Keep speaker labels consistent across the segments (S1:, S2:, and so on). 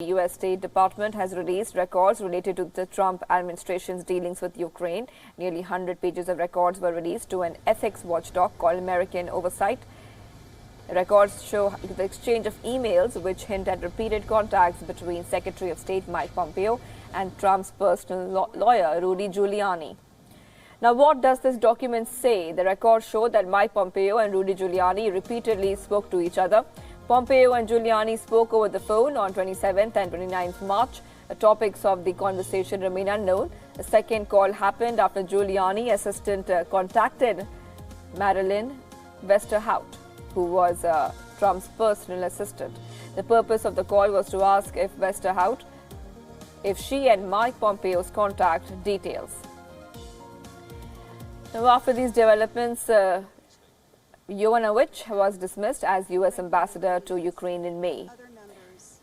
S1: The U.S. State Department has released records related to the Trump administration's dealings with Ukraine. Nearly 100 pages of records were released to an ethics watchdog called American Oversight. The records show the exchange of emails which hint at repeated contacts between Secretary of State Mike Pompeo and Trump's personal lawyer Rudy Giuliani. Now, what does this document say? The records show that Mike Pompeo and Rudy Giuliani repeatedly spoke to each other. Pompeo and Giuliani spoke over the phone on 27th and 29th March. The topics of the conversation remain unknown. The second call happened after Giuliani assistant contacted Marilyn Westerhout, who was Trump's personal assistant. The purpose of the call was to ask if Westerhout, if she and Mike Pompeo's contact details. Now, after these developments, Wion was dismissed as U.S. ambassador to Ukraine in May.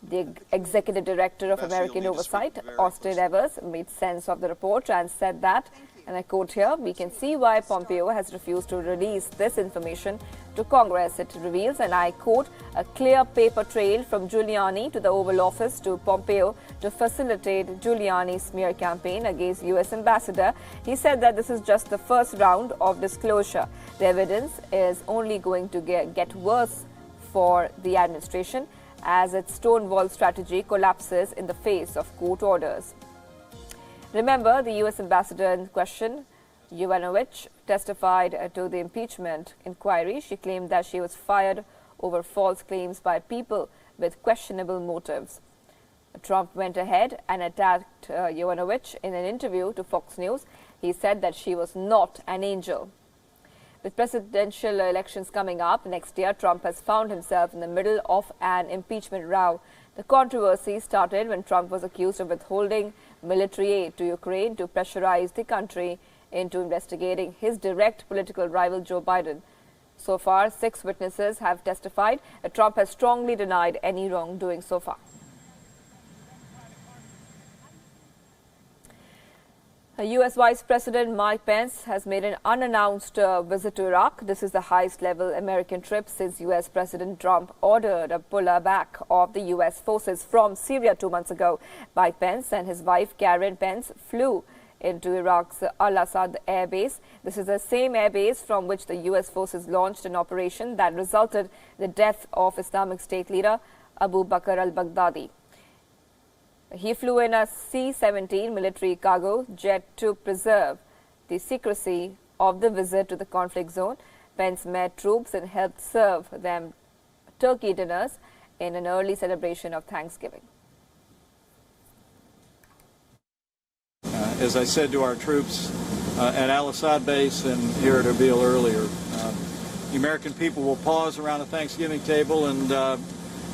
S1: The executive director of American Oversight, Austin Evers, made sense of the report and said that, and I quote here, "We can see why Pompeo has refused to release this information to Congress. It reveals," and I quote, "a clear paper trail from Giuliani to the Oval Office to Pompeo to facilitate Giuliani's smear campaign against U.S. ambassador." He said that this is just the first round of disclosure. The evidence is only going to get worse for the administration as its Stonewall strategy collapses in the face of court orders. Remember, the U.S. ambassador in question, Wion, testified to the impeachment inquiry. She claimed that she was fired over false claims by people with questionable motives. Trump went ahead and attacked Wion in an interview to Fox News. He said that she was not an angel. With presidential elections coming up next year, Trump has found himself in the middle of an impeachment row. The controversy started when Trump was accused of withholding military aid to Ukraine to pressurize the country into investigating his direct political rival Joe Biden. So far, 6 witnesses have testified that Trump has strongly denied any wrongdoing so far. U.S. Vice President Mike Pence has made an unannounced visit to Iraq. This is the highest-level American trip since U.S. President Trump ordered a pullback of the U.S. forces from Syria 2 months ago. Mike Pence and his wife Karen Pence flew into Iraq's Al-Assad air base. This is the same air base from which the U.S. forces launched an operation that resulted in the death of Islamic State leader Abu Bakr al-Baghdadi. He flew in a C-17 military cargo jet to preserve the secrecy of the visit to the conflict zone. Pence met troops and helped serve them turkey dinners in an early celebration of Thanksgiving.
S2: As I said to our troops at Al-Assad base and here at Erbil earlier, the American people will pause around a Thanksgiving table and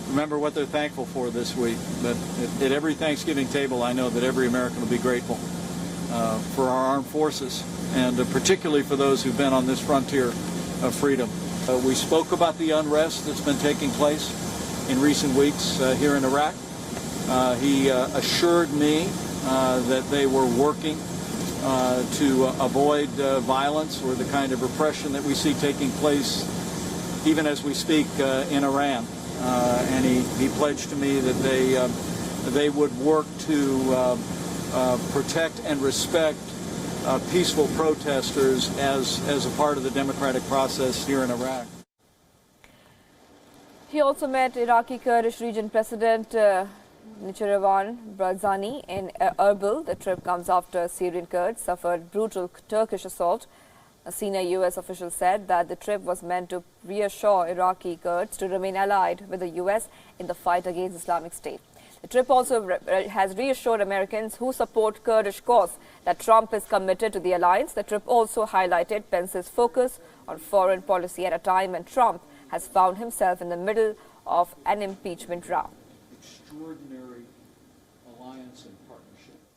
S2: remember what they're thankful for this week. But at every Thanksgiving table, I know that every American will be grateful for our armed forces, and particularly for those who've been on this frontier of freedom. We spoke about the unrest that's been taking place in recent weeks here in Iraq. He assured me that they were working to avoid violence or the kind of repression that we see taking place even as we speak in Iran. And he pledged to me that they would work to protect and respect peaceful protesters as a part of the democratic process here in Iraq.
S1: He also met Iraqi Kurdish region President Nichiravan Barzani in Erbil. The trip comes after Syrian Kurds suffered brutal Turkish assault. A senior U.S. official said that the trip was meant to reassure Iraqi Kurds to remain allied with the U.S. in the fight against Islamic State. The trip also has reassured Americans who support Kurdish cause that Trump is committed to the alliance. The trip also highlighted Pence's focus on foreign policy at a time when Trump has found himself in the middle of an impeachment row.
S2: Extraordinary alliance and partnership.